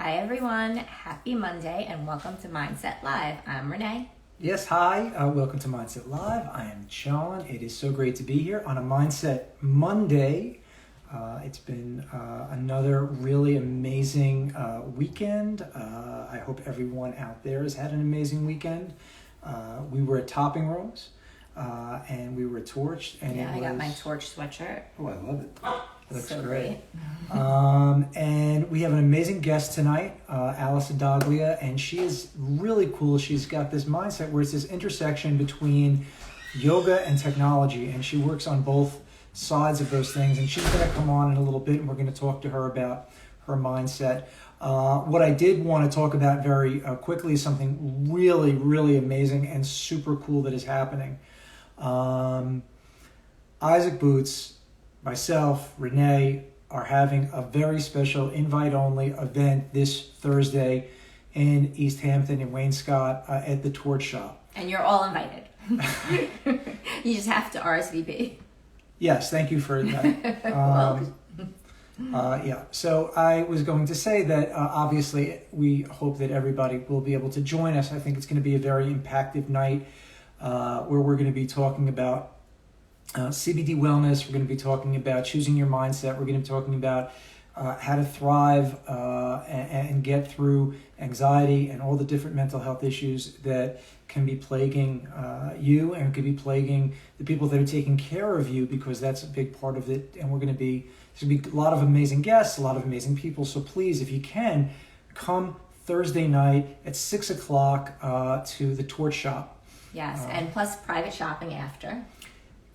Hi everyone, happy Monday and welcome to Mindset Live. I'm Renee. Yes, hi, welcome to Mindset Live. I am John. It is so great to be here on a Mindset Monday. It's been another really amazing weekend. I hope everyone out there has had an amazing weekend. We were at Topping Rooms and we were torched. And I got my torch sweatshirt. Oh, I love it. It looks so great. And we have an amazing guest tonight, Allison Daugila, and she is really cool. She's got this mindset where it's this intersection between yoga and technology, and she works on both sides of those things. And she's going to come on in a little bit, and we're going to talk to her about her mindset. What I did want to talk about very quickly is something really, really amazing and super cool that is happening. Isaac Boots, myself, Renee, are having a very special invite-only event this Thursday in East Hampton in Wainscott at the Torch Shop. And you're all invited. You just have to RSVP. Yes, thank you for that. So I was going to say that obviously we hope that everybody will be able to join us. I think it's going to be a very impactful night where we're going to be talking about CBD wellness. We're going to be talking about choosing your mindset. We're going to be talking about how to thrive and get through anxiety and all the different mental health issues that can be plaguing you and could be plaguing the people that are taking care of you, because that's a big part of it. And there's going to be a lot of amazing guests, a lot of amazing people. So please, if you can, come Thursday night at 6 o'clock to the Torch Shop. Yes, and plus private shopping after.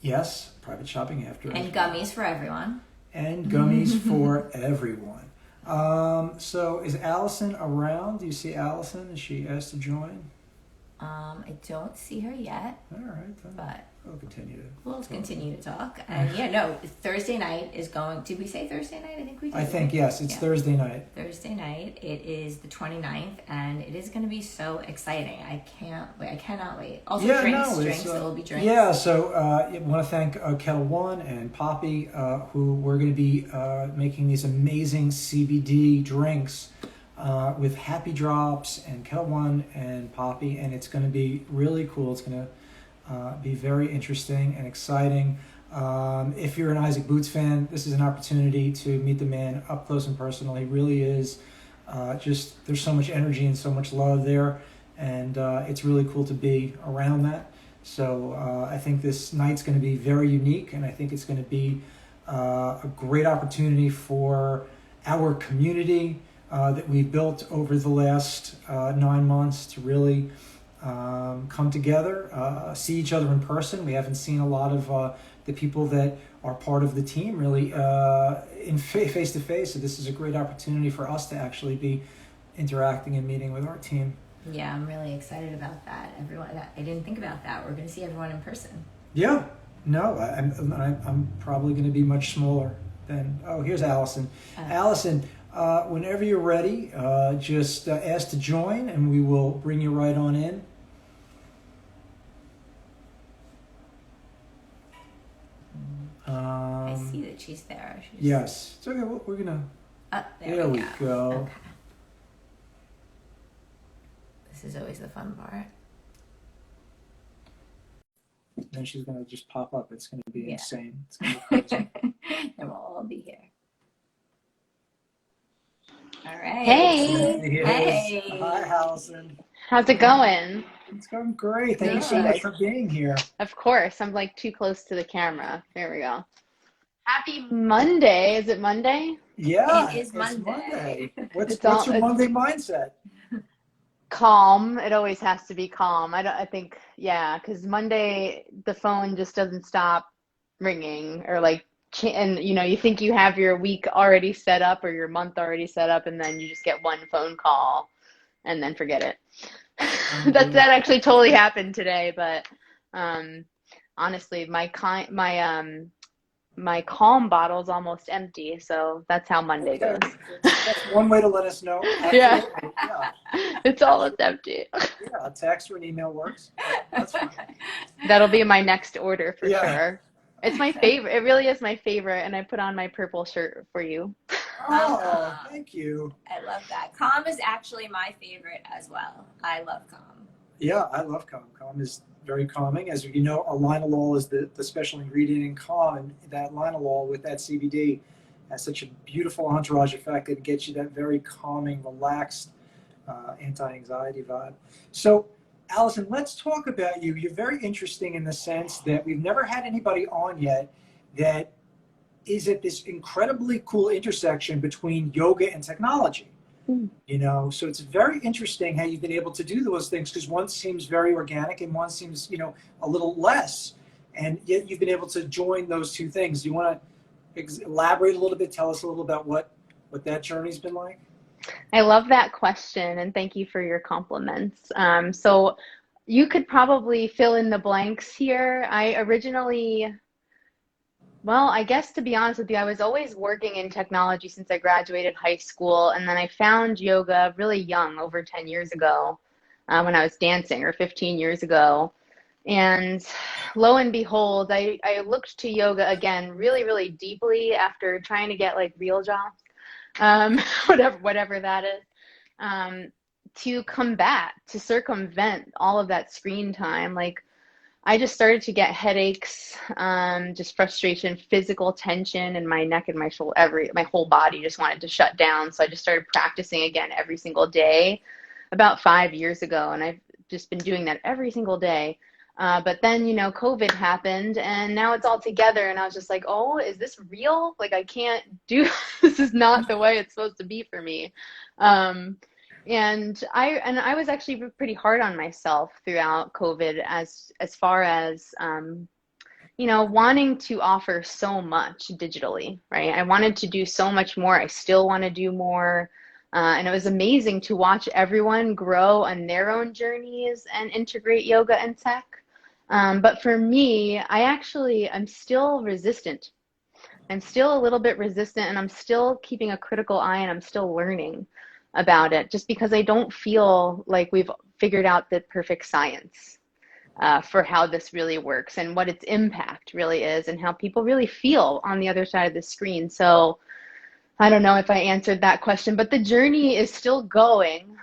Yes, private shopping after. And gummies for everyone. And gummies for everyone. So is Allison around? Do you see Allison? Is she asked to join? I don't see her yet. All right. But we'll continue to talk. And Thursday night is going. Did we say Thursday night? I think we did. I think, yes, it's Thursday night. Thursday night. It is the 29th, and it is going to be so exciting. I cannot wait. Also, drinks. There will be drinks. Yeah, so I want to thank Kettle One and Poppy, who we're going to be making these amazing CBD drinks with Happy Drops and Kettle One and Poppy, and it's going to be really cool. It's going to be very interesting and exciting. If you're an Isaac Boots fan, this is an opportunity to meet the man up close and personal. He really is there's so much energy and so much love there, and it's really cool to be around that. So I think this night's going to be very unique, and I think it's going to be a great opportunity for our community that we've built over the last 9 months to really come together, see each other in person. We haven't seen a lot of the people that are part of the team really in face to face. So this is a great opportunity for us to actually be interacting and meeting with our team. Yeah, I'm really excited about that. I didn't think about that. We're going to see everyone in person. Yeah, no, I'm probably going to be much smaller than. Oh, here's Allison. Allison, whenever you're ready, just ask to join, and we will bring you right on in. I see that she's there. Yes. It's okay. We're going to... there we go. Okay. This is always the fun part. Then she's going to just pop up. It's going to be insane. It's going to be crazy. And we'll all be here. All right. Hey. Hi, Allison. How's it going? It's going great. Thank you so much for being here. Of course. I'm like too close to the camera. There we go. Happy Monday. Is it Monday? Yeah. It is Monday. What's your Monday mindset? Calm. It always has to be calm. Because Monday, the phone just doesn't stop ringing, or and you think you have your week already set up or your month already set up, and then you just get one phone call and then forget it. that actually totally happened today, but honestly, my calm bottle's almost empty, so that's how Monday goes. That's one way to let us know. Yeah. It's almost empty. Yeah, a text or an email works. That's fine. That'll be my next order for sure. It's my favorite. It really is my favorite, and I put on my purple shirt for you. Oh, thank you. I love that. Calm is actually my favorite as well. I love Calm. Yeah, I love Calm. Calm is very calming. As you know, linalool is the special ingredient in Calm, and that linalool with that CBD has such a beautiful entourage effect that it gets you that very calming, relaxed, anti-anxiety vibe. So, Allison, let's talk about you. You're very interesting in the sense that we've never had anybody on yet that is at this incredibly cool intersection between yoga and technology. You know, so it's very interesting how you've been able to do those things, because one seems very organic and one seems, you know, a little less, and yet you've been able to join those two things. Do you want to elaborate a little bit, tell us a little about what that journey's been like? I love that question, and thank you for your compliments. So you could probably fill in the blanks here. I originally, well, I guess to be honest with you, I was always working in technology since I graduated high school, and then I found yoga really young, over 10 years ago, when I was dancing, or 15 years ago. And lo and behold, I looked to yoga again really, really deeply after trying to get like real jobs, whatever that is, to combat, to circumvent all of that screen time. Like, I just started to get headaches, just frustration, physical tension in my neck and my shoulder, my whole body just wanted to shut down. So I just started practicing again every single day about 5 years ago. And I've just been doing that every single day. But then, you know, COVID happened and now it's all together. And I was just like, oh, is this real? Like, I can't do, this is not the way it's supposed to be for me. And I was actually pretty hard on myself throughout COVID as far as, you know, wanting to offer so much digitally, right? I wanted to do so much more. I still want to do more. And it was amazing to watch everyone grow on their own journeys and integrate yoga and tech. But for me, I'm still resistant. I'm still a little bit resistant, and I'm still keeping a critical eye, and I'm still learning about it, just because I don't feel like we've figured out the perfect science for how this really works and what its impact really is and how people really feel on the other side of the screen. So I don't know if I answered that question, but the journey is still going.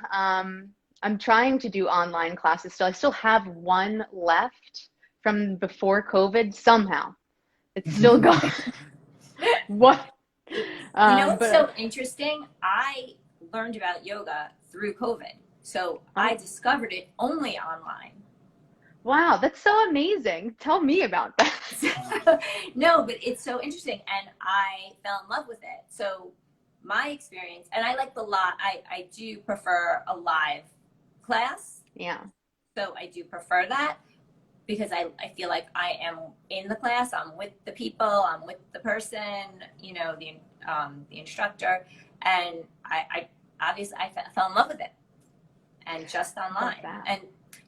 I'm trying to do online classes still. I still have one left from before COVID somehow. It's still going. What? You know what's But so interesting? I learned about yoga through COVID. So I discovered it only online. wow, that's so amazing. Tell me about that. No, but it's so interesting. And I fell in love with it. So my experience, and I like I do prefer a live class. Yeah. So I do prefer that because I feel like I am in the class. I'm with the people. I'm with the person, you know, the instructor. And I obviously I fell in love with it, and just online. And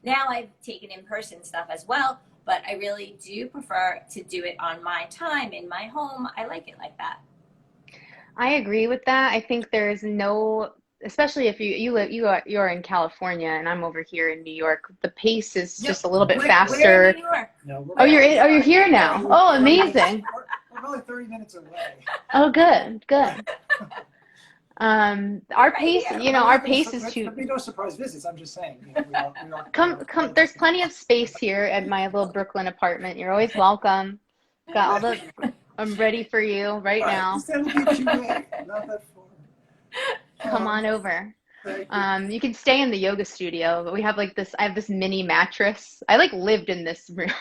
now I've taken in-person stuff as well, but I really do prefer to do it on my time in my home. I like it like that. I agree with that. I think there's no, especially if you're in California and I'm over here in New York, the pace is just a little bit faster. We're in New York. No, Oh, you're here now. Oh, amazing. We're only 30 minutes away. Oh, good. Our pace, you know, our pace is too. No surprise visits. I'm just saying. You know, we are, Come. There's plenty of space here at my little Brooklyn apartment. You're always welcome. Got all the. I'm ready for you right now. Not that far. Come on over. You can stay in the yoga studio, but we have like this. I have this mini mattress. I like lived in this room.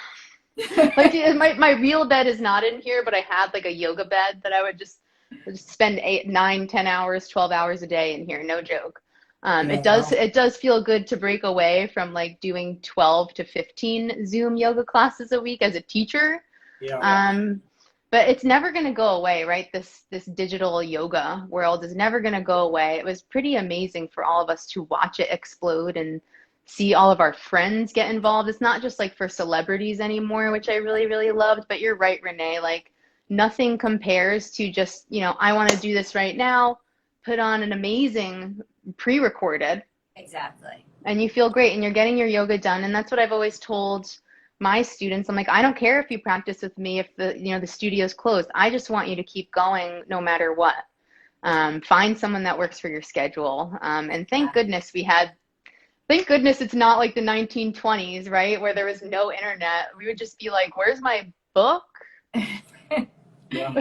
Like my real bed is not in here, but I had like a yoga bed that I would just spend 8, 9, 10 hours, 12 hours a day in here. No joke. It does feel good to break away from like doing 12 to 15 Zoom yoga classes a week as a teacher. Yeah. But it's never going to go away, right? This digital yoga world is never going to go away. It was pretty amazing for all of us to watch it explode and see all of our friends get involved. It's not just like for celebrities anymore, which I really, really loved. But you're right, Renee. Like nothing compares to just, you know, I want to do this right now, put on an amazing pre-recorded. Exactly. And you feel great and you're getting your yoga done. And that's what I've always told my students. I'm like, I don't care if you practice with me if the studio's closed. I just want you to keep going no matter what. Find someone that works for your schedule. And thank goodness it's not like the 1920s, right? Where there was no internet. We would just be like, where's my book? Yeah.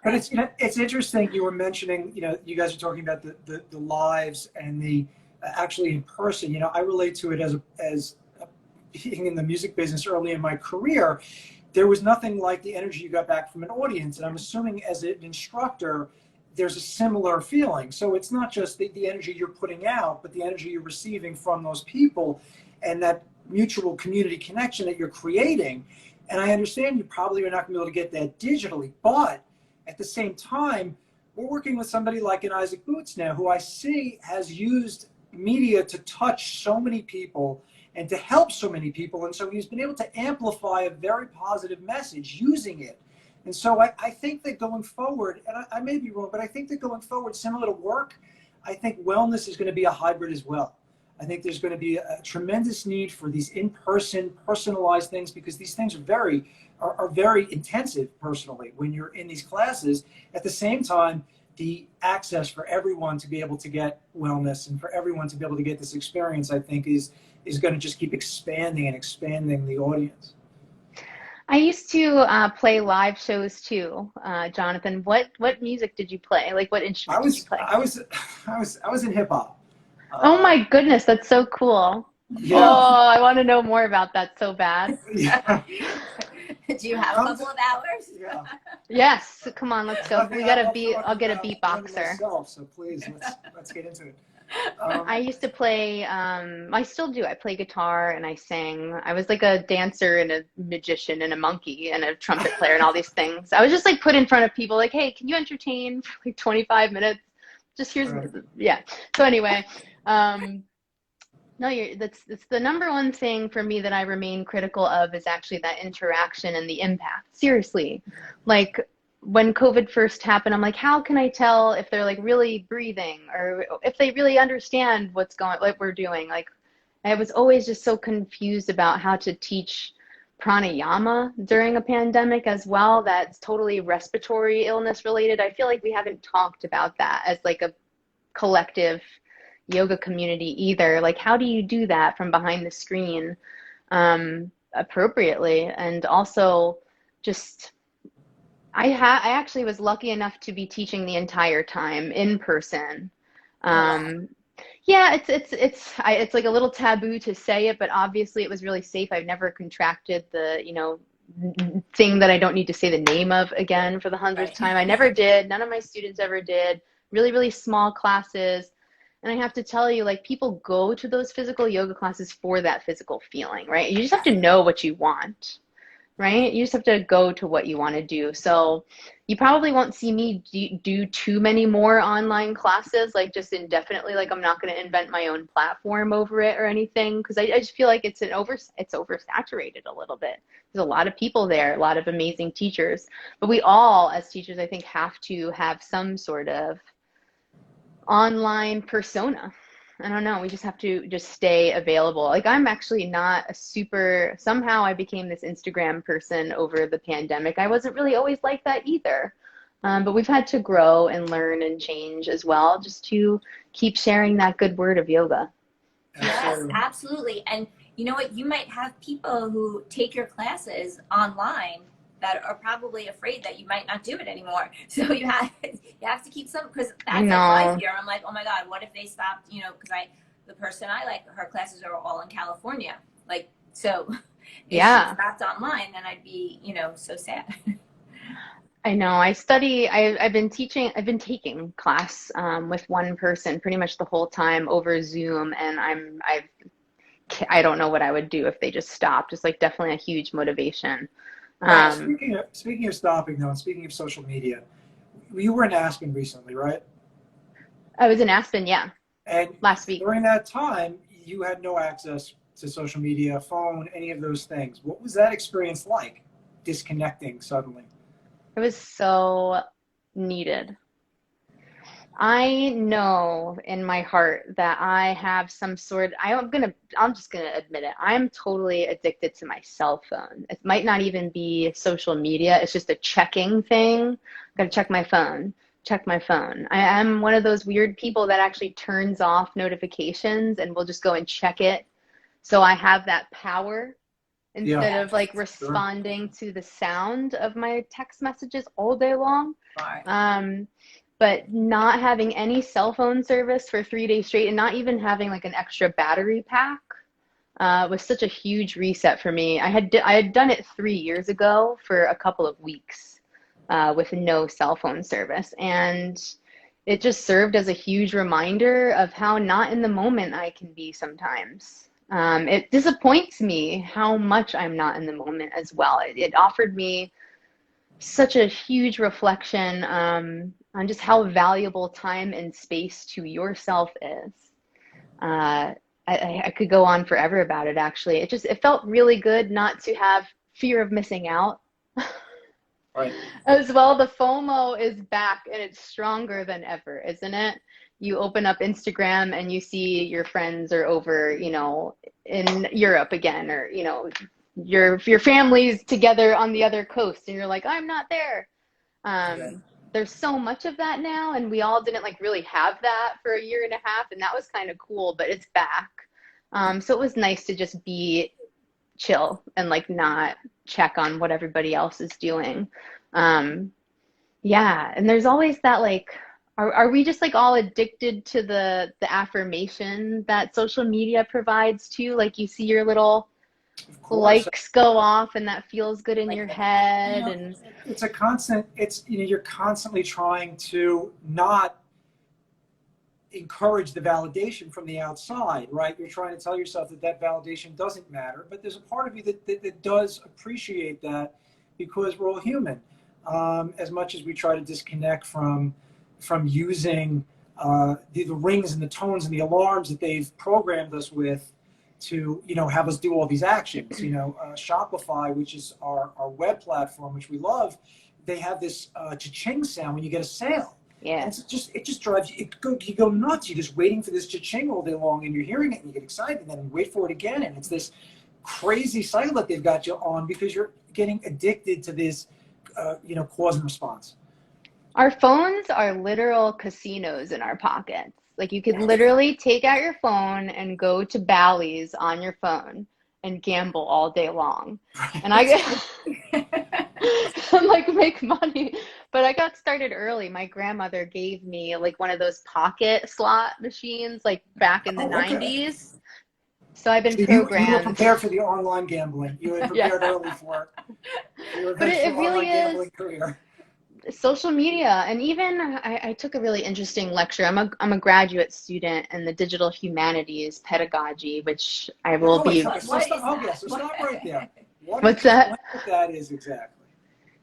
But it's interesting. You were mentioning, you guys are talking about the lives and the actually in person. I relate to it as being in the music business early in my career. There was nothing like the energy you got back from an audience, and I'm assuming as an instructor, there's a similar feeling. So it's not just the energy you're putting out, but the energy you're receiving from those people, and that mutual community connection that you're creating. And I understand you probably are not going to be able to get that digitally, but at the same time, we're working with somebody like an Isaac Boots now, who I see has used media to touch so many people and to help so many people. And so he's been able to amplify a very positive message using it. And so I think that going forward, and I may be wrong, but I think that going forward, similar to work, I think wellness is going to be a hybrid as well. I think there's going to be a tremendous need for these in-person, personalized things, because these things are very intensive personally when you're in these classes. At the same time, the access for everyone to be able to get wellness and for everyone to be able to get this experience, I think is going to just keep expanding and expanding the audience. I used to play live shows too. Jonathan, what music did you play? Like what instrument did you play? I was in hip hop. Oh my goodness, that's so cool. Yeah. Oh, I want to know more about that so bad. Yeah. Do you have a couple of hours? Yeah. Yes, come on, let's go. I'll get a beatboxer. Myself, so please, let's get into it. I used to play, I still do. I play guitar and I sang. I was like a dancer and a magician and a monkey and a trumpet player and all these things. I was just like put in front of people like, hey, can you entertain for like 25 minutes? Just here's, Right. Yeah. So anyway, no, it's the number one thing for me that I remain critical of is actually that interaction and the impact. Seriously, like when COVID first happened, I'm like, how can I tell if they're like really breathing or if they really understand what we're doing? Like, I was always just so confused about how to teach pranayama during a pandemic as well. That's totally respiratory illness related. I feel like we haven't talked about that as like a collective yoga community either. Like, how do you do that from behind the screen appropriately? And also just I actually was lucky enough to be teaching the entire time in person. Yeah, it's like a little taboo to say it, but obviously it was really safe. I've never contracted the, thing that I don't need to say the name of again for the 100th time. I never did. None of my students ever did. Really, really small classes. And I have to tell you, like, people go to those physical yoga classes for that physical feeling, right? You just have to know what you want, right? You just have to go to what you want to do. So you probably won't see me do too many more online classes, like just indefinitely. Like, I'm not going to invent my own platform over it or anything, because I just feel like it's oversaturated a little bit. There's a lot of people there, a lot of amazing teachers, but we all as teachers, I think, have to have some sort of online persona. I don't know. We just have to just stay available. Like, I'm actually not somehow I became this Instagram person over the pandemic. I wasn't really always like that either. But we've had to grow and learn and change as well, just to keep sharing that good word of yoga. Yes, absolutely. And you know what? You might have people who take your classes online that are probably afraid that you might not do it anymore. So you have to keep some, because that's like my fear. I'm like, oh my God, what if they stopped, because the person I like, her classes are all in California. Like, so if she stopped online, then I'd be, so sad. I know. I've been taking class with one person pretty much the whole time over Zoom, and I don't know what I would do if they just stopped. It's like definitely a huge motivation. Right. Speaking of stopping though, and speaking of social media, you were in Aspen recently, right? I was in Aspen, yeah. And last week. During that time, you had no access to social media, phone, any of those things. What was that experience like, disconnecting suddenly? It was so needed. I know in my heart that I have some sort, I'm just gonna admit it. I'm totally addicted to my cell phone. It might not even be social media. It's just a checking thing. Gotta check my phone. check my phone. I am one of those weird people that actually turns off notifications and will just go and check it. So I have that power instead Yeah, of like sure. responding to the sound of my text messages all day long. Right. But not having any cell phone service for 3 days straight and not even having like an extra battery pack was such a huge reset for me. I had done it 3 years ago for a couple of weeks with no cell phone service, and it just served as a huge reminder of how not in the moment I can be sometimes. It disappoints me how much I'm not in the moment as well. It offered me such a huge reflection on just how valuable time and space to yourself is. I could go on forever about it, actually. It felt really good not to have fear of missing out. Right. As well, the FOMO is back and it's stronger than ever, isn't it? You open up Instagram and you see your friends are over, in Europe again, or, your family's together on the other coast and you're like, I'm not there. Yeah. There's so much of that now, and we all didn't like really have that for a year and a half, and that was kind of cool, but it's back. So it was nice to just be chill and like not check on what everybody else is doing. Yeah, and there's always that like, are we just like all addicted to the affirmation that social media provides too? Like you see your little Of course. likes go off and that feels good in Like your the, head and It's a constant, you're constantly trying to not encourage the validation from the outside, right? You're trying to tell yourself that validation doesn't matter, but there's a part of you that does appreciate that because we're all human. As much as we try to disconnect from using the rings and the tones and the alarms that they've programmed us with to have us do all these actions. Shopify, which is our web platform, which we love, they have this cha-ching sound when you get a sale. yeah. And it just drives you. You go nuts. You're just waiting for this cha-ching all day long, and you're hearing it, and you get excited, and then you wait for it again, and it's this crazy cycle that they've got you on because you're getting addicted to this, cause and response. Our phones are literal casinos in our pockets. Like you could literally take out your phone and go to Bally's on your phone and gamble all day long. And I get and like make money. But I got started early. My grandmother gave me like one of those pocket slot machines like back in the Oh, okay. 90s. So I've been So you were programmed. prepared for the online gambling. You were Yeah. prepared early for it. You were But ready for it really online is gambling career. social media. And even I took a really interesting lecture. I'm a graduate student in the digital humanities pedagogy, which I will Oh, wait, be. so what stop, is oh, yeah, that? so stop right there. What's Explain that? what that is exactly.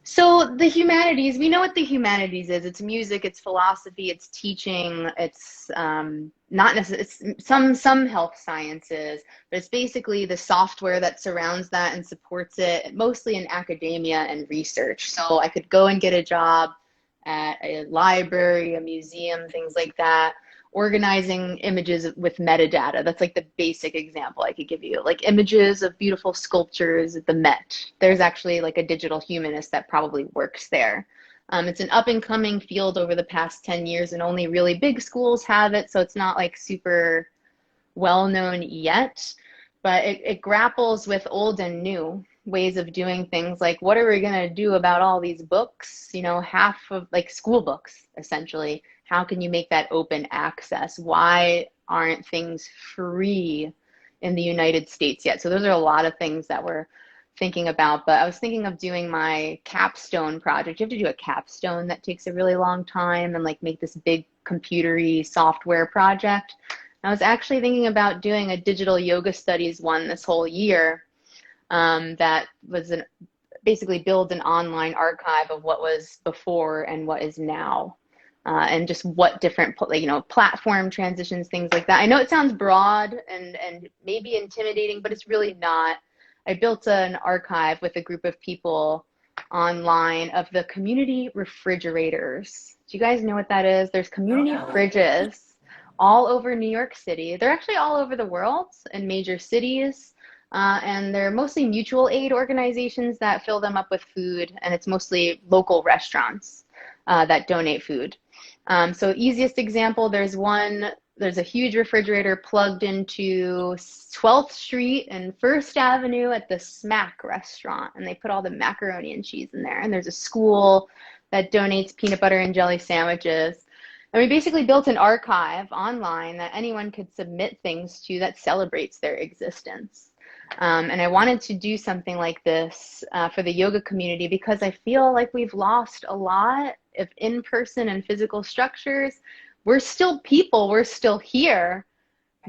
So the humanities, we know what the humanities is. It's music, it's philosophy, it's teaching, it's not necessarily, it's some health sciences, but it's basically the software that surrounds that and supports it, mostly in academia and research. So I could go and get a job at a library, a museum, things like that, organizing images with metadata. That's like the basic example I could give you. Like images of beautiful sculptures at the Met. There's actually like a digital humanist that probably works there. It's an up and coming field over the past 10 years and only really big schools have it. So it's not like super well known yet, but it grapples with old and new ways of doing things. Like what are we going to do about all these books, half of like school books essentially. How can you make that open access? Why aren't things free in the United States yet? So those are a lot of things that we're thinking about, but I was thinking of doing my capstone project. You have to do a capstone that takes a really long time and like make this big computery software project. I was actually thinking about doing a digital yoga studies one this whole year that was basically build an online archive of what was before and what is now. And just what different, platform transitions, things like that. I know it sounds broad and maybe intimidating, but it's really not. I built an archive with a group of people online of the community refrigerators. Do you guys know what that is? There's community No. fridges all over New York City. They're actually all over the world in major cities. And they're mostly mutual aid organizations that fill them up with food. And it's mostly local restaurants that donate food. So easiest example, there's a huge refrigerator plugged into 12th Street and First Avenue at the Smack restaurant, and they put all the macaroni and cheese in there. And there's a school that donates peanut butter and jelly sandwiches. And we basically built an archive online that anyone could submit things to that celebrates their existence. And I wanted to do something like this for the yoga community because I feel like we've lost a lot of in-person and physical structures. We're still people, we're still here.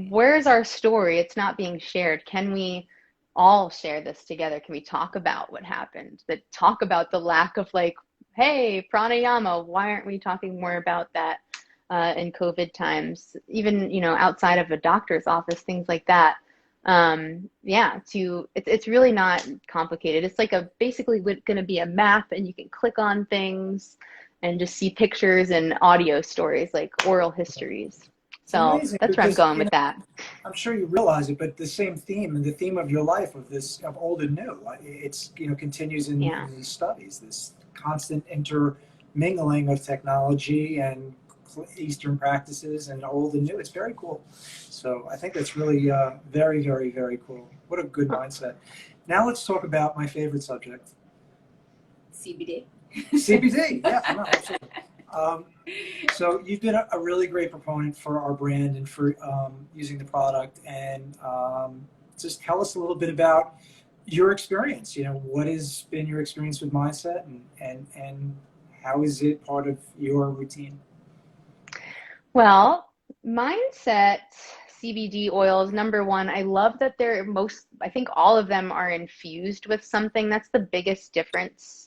Where's our story? It's not being shared. Can we all share this together? Can we talk about what happened? But talk about the lack of like, hey, pranayama, why aren't we talking more about that in COVID times? Even, you know, outside of a doctor's office, things like that. It's really not complicated. It's like basically going to be a map, and you can click on things and just see pictures and audio stories, like oral histories. So that's where I'm going with that. I'm sure you realize it, but the same theme and the theme of your life of old and new, it's, you know, continues in these studies, this constant intermingling of technology and Eastern practices and old and new. It's very cool. So I think that's really very, very, very cool. What a good mindset. Now let's talk about my favorite subject. CBD. CBD, yeah, no, absolutely. So you've been a really great proponent for our brand and for using the product, and just tell us a little bit about your experience. You know, what has been your experience with Mindset, and how is it part of your routine? Well, Mindset CBD oils, number one, I love that I think all of them are infused with something. That's the biggest difference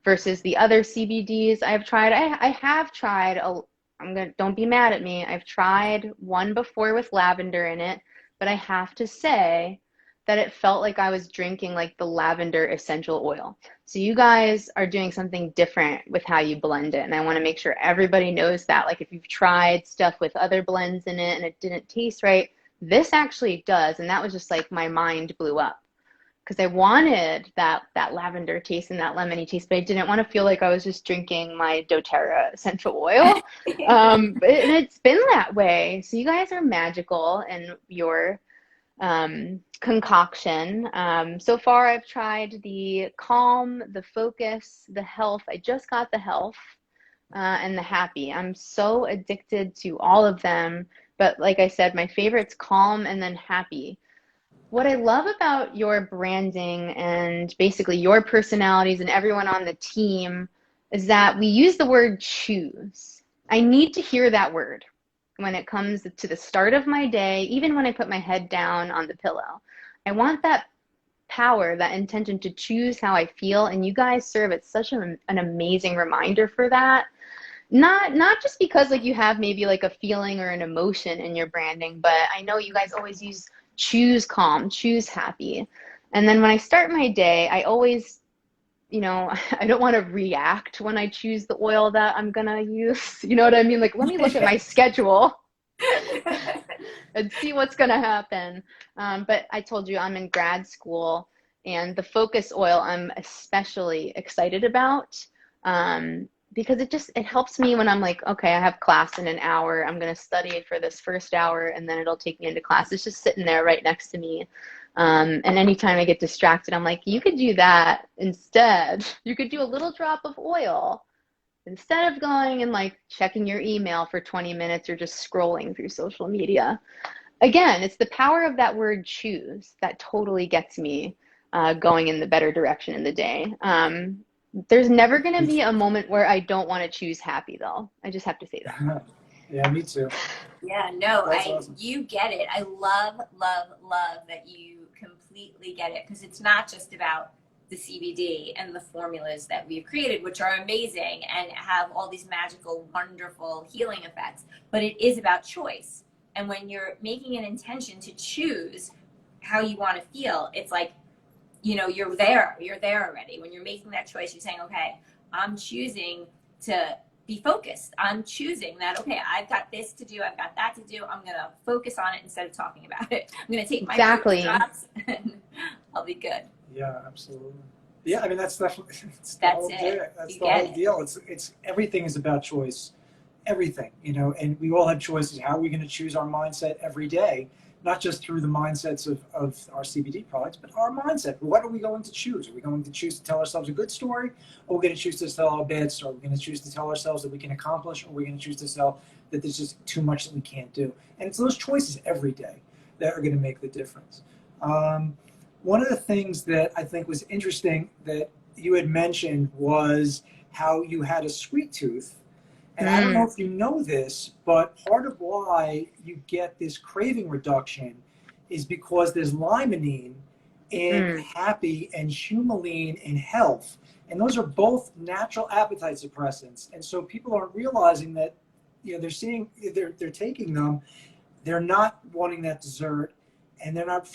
versus the other CBDs I've tried. I have tried, don't be mad at me. I've tried one before with lavender in it, but I have to say that it felt like I was drinking like the lavender essential oil. So you guys are doing something different with how you blend it. And I want to make sure everybody knows that. Like if you've tried stuff with other blends in it and it didn't taste right, this actually does. And that was just like my mind blew up. Because I wanted that lavender taste and that lemony taste, but I didn't want to feel like I was just drinking my doTERRA essential oil. And it's been that way. So you guys are magical in your concoction. So far, I've tried the Calm, the Focus, the Health. I just got the Health and the Happy. I'm so addicted to all of them. But like I said, my favorite's Calm and then Happy. What I love about your branding and basically your personalities and everyone on the team is that we use the word choose. I need to hear that word when it comes to the start of my day, even when I put my head down on the pillow. I want that power, that intention to choose how I feel, and you guys serve as such an amazing reminder for that. Not just because like you have maybe like a feeling or an emotion in your branding, but I know you guys always use choose calm, choose happy. And then when I start my day, I always, you know, I don't want to react when I choose the oil that I'm going to use. You know what I mean? Like, let me look at my schedule and see what's going to happen. But I told you I'm in grad school, and the Focus oil I'm especially excited about. Because it helps me when I'm like, okay, I have class in an hour. I'm going to study for this first hour, and then it'll take me into class. It's just sitting there right next to me. And anytime I get distracted, I'm like, you could do that instead. You could do a little drop of oil instead of going and like checking your email for 20 minutes or just scrolling through social media. Again, it's the power of that word choose that totally gets me going in the better direction in the day. There's never going to be a moment where I don't want to choose happy, though. I just have to say that. Yeah, me too. Yeah, no, Awesome. You get it. I love, love, love that you completely get it, because it's not just about the CBD and the formulas that we've created, which are amazing and have all these magical, wonderful healing effects, but it is about choice. And when you're making an intention to choose how you want to feel, it's like, you know, you're there already. When you're making that choice, you're saying, okay, I'm choosing to be focused. I'm choosing that, okay, I've got this to do, I've got that to do. I'm going to focus on it instead of talking about it. I'm going to take my drops and I'll be good. Yeah, absolutely. Yeah, I mean, that's definitely, That's it. That's the whole deal. It's everything is about choice. everything, and we all have choices. How are we going to choose our mindset every day? Not just through the mindsets of our CBD products, but our mindset. What are we going to choose? Are we going to choose to tell ourselves a good story, or are we going to choose to tell a bad story? Are we going to choose to tell ourselves that we can accomplish, or are we going to choose to tell that there's just too much that we can't do? And it's those choices every day that are going to make the difference. One of the things that I think was interesting that you had mentioned was how you had a sweet tooth. And I don't know if you know this, but part of why you get this craving reduction is because there's limonene in happy and humulene in health. And those are both natural appetite suppressants. And so people aren't realizing that, they're taking them, they're not wanting that dessert, and they're not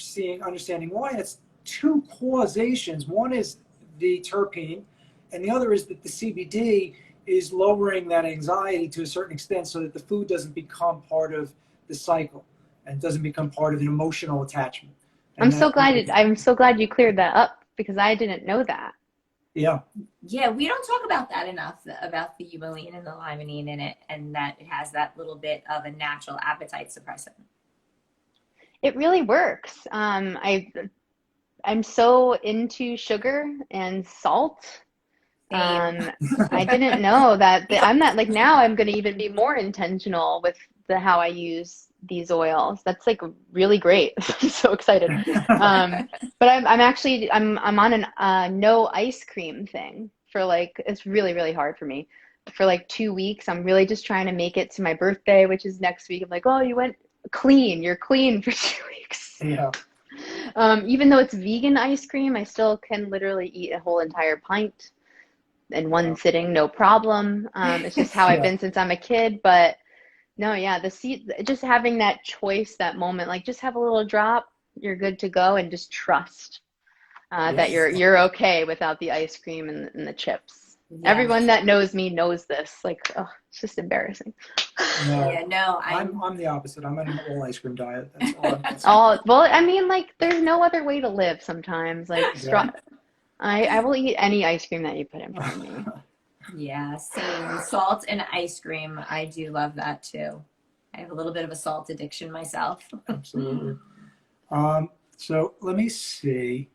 understanding why. And it's two causations. One is the terpene, and the other is that the CBD is lowering that anxiety to a certain extent so that the food doesn't become part of the cycle and doesn't become part of an emotional attachment. I'm so glad you cleared that up, because I didn't know that. Yeah. Yeah, we don't talk about that enough, about the humulene and the limonene in it, and that it has that little bit of a natural appetite suppressant. It really works. I'm so into sugar and salt. I didn't know that. I'm not like, now I'm going to even be more intentional with how I use these oils. That's like really great. I'm so excited. But I'm on a no ice cream thing for like, it's really, really hard for me. For like 2 weeks, I'm really just trying to make it to my birthday, which is next week. I'm like, oh, you went clean. You're clean for 2 weeks. Yeah. Even though it's vegan ice cream, I still can literally eat a whole entire pint in one sitting, no problem. It's just how I've been since I'm a kid. But no, yeah, just having that choice, that moment, like just have a little drop, you're good to go, and just trust that you're okay without the ice cream and the chips. Yeah. Everyone that knows me knows this. Like, oh, it's just embarrassing. No, I'm the opposite. I'm on an all ice cream diet. That's all. Well, I mean, like, there's no other way to live sometimes. Like, I will eat any ice cream that you put in front of me. Yeah, same. Salt and ice cream. I do love that too. I have a little bit of a salt addiction myself. Absolutely. So let me see.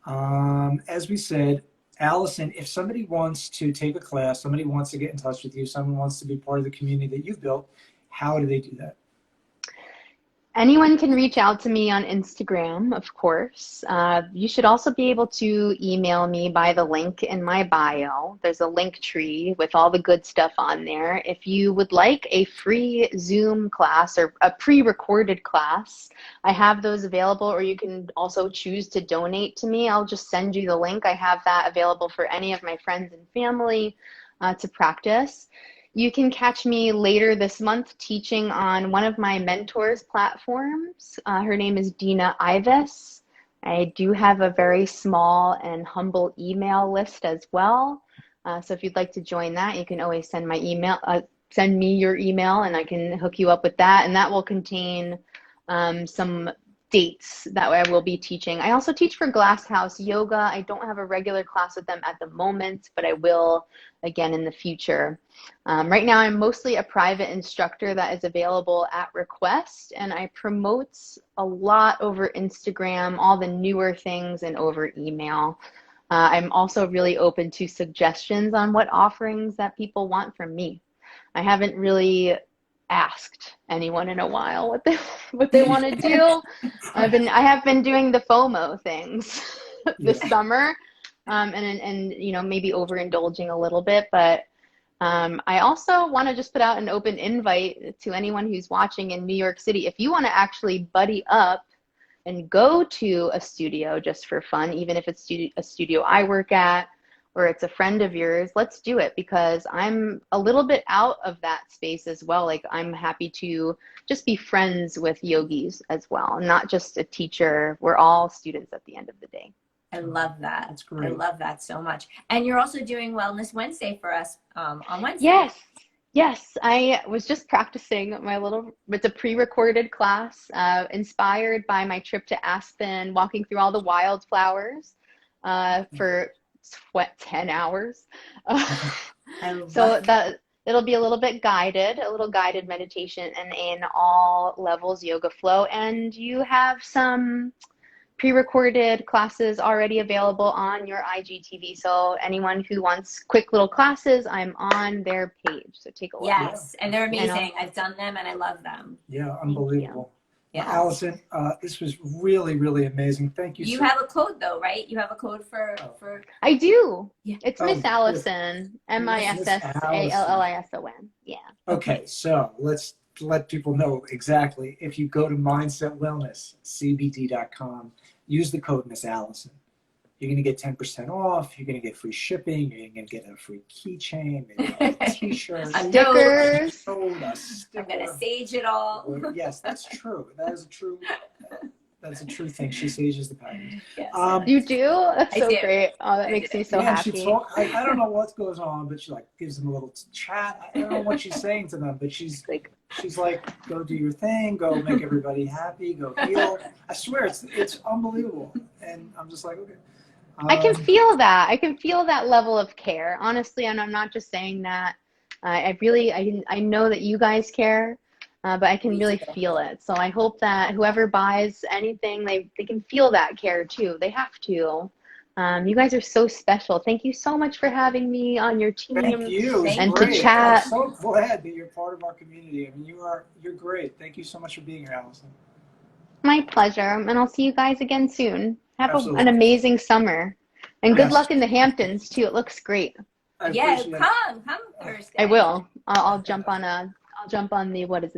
As we said, Allison, if somebody wants to take a class, somebody wants to get in touch with you, someone wants to be part of the community that you've built, how do they do that? Anyone can reach out to me on Instagram, of course. You should also be able to email me by the link in my bio. There's a link tree with all the good stuff on there. If you would like a free Zoom class or a pre-recorded class, I have those available, or you can also choose to donate to me. I'll just send you the link. I have that available for any of my friends and family to practice. You can catch me later this month teaching on one of my mentors' platforms. Her name is Dina Ives. I do have a very small and humble email list as well. So if you'd like to join that, you can always send me your email, and I can hook you up with that. And that will contain some dates that I will be teaching. I also teach for Glass House Yoga. I don't have a regular class with them at the moment, but I will again in the future. Right now, I'm mostly a private instructor that is available at request, and I promote a lot over Instagram, all the newer things, and over email. I'm also really open to suggestions on what offerings that people want from me. I haven't really asked anyone in a while what they want to do. I have been doing the FOMO things this summer, and maybe overindulging a little bit, but I also want to just put out an open invite to anyone who's watching in New York City. If you want to actually buddy up and go to a studio just for fun, even if it's a studio I work at, or it's a friend of yours, let's do it, because I'm a little bit out of that space as well. Like, I'm happy to just be friends with yogis as well, not just a teacher. We're all students at the end of the day. I love that. That's great. I love that so much. And you're also doing Wellness Wednesday for us on Wednesday. Yes. I was just practicing it's a pre-recorded class inspired by my trip to Aspen, walking through all the wildflowers for 10 hours. So it'll be a little bit guided, a little guided meditation and in all levels yoga flow. And you have some pre-recorded classes already available on your IGTV. So anyone who wants quick little classes, I'm on their page. So take a look. Yes, and they're And amazing. I've done them and I love them. Yeah, unbelievable. Yes. Allison, this was really, really amazing. Thank you. You so have a code though, right? You have a code for I do. Yeah. It's Oh, Miss good. Allison, MissAllison. Yeah. Okay, so let's let people know exactly. If you go to mindsetwellnesscbd.com, use the code Miss Allison. You're going to get 10% off. You're going to get free shipping. You're going to get a free keychain, maybe a t-shirt, Stickers. a I'm gonna sage it all. Yes, that's true. That's a true thing. She sages the package. Yes. You do? That's I so do. great. Oh, that I makes do. me so Yeah, happy. she talk. I don't know what goes on, but she like gives them a little chat. I don't know what she's saying to them, but she's like, go do your thing, go make everybody happy, go heal. I swear, it's unbelievable, and I'm just like, okay. I can feel that. I can feel that level of care, honestly, and I'm not just saying that. I know that you guys care, but I can really feel it. So I hope that whoever buys anything, they can feel that care too. They have to. You guys are so special. Thank you so much for having me on your team. Thank you. And Great. to chat. I'm so glad that you're part of our community. I mean, you're great. Thank you so much for being here, Allison. My pleasure. And I'll see you guys again soon. Have Absolutely. an amazing summer. And good Yes. luck in the Hamptons too. It looks great. Yeah, appreciate it. come Thursday. I will. I'll jump on the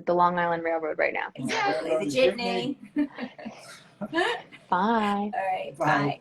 the Long Island Railroad right now. Exactly, the jitney. Bye. All right, Bye. bye.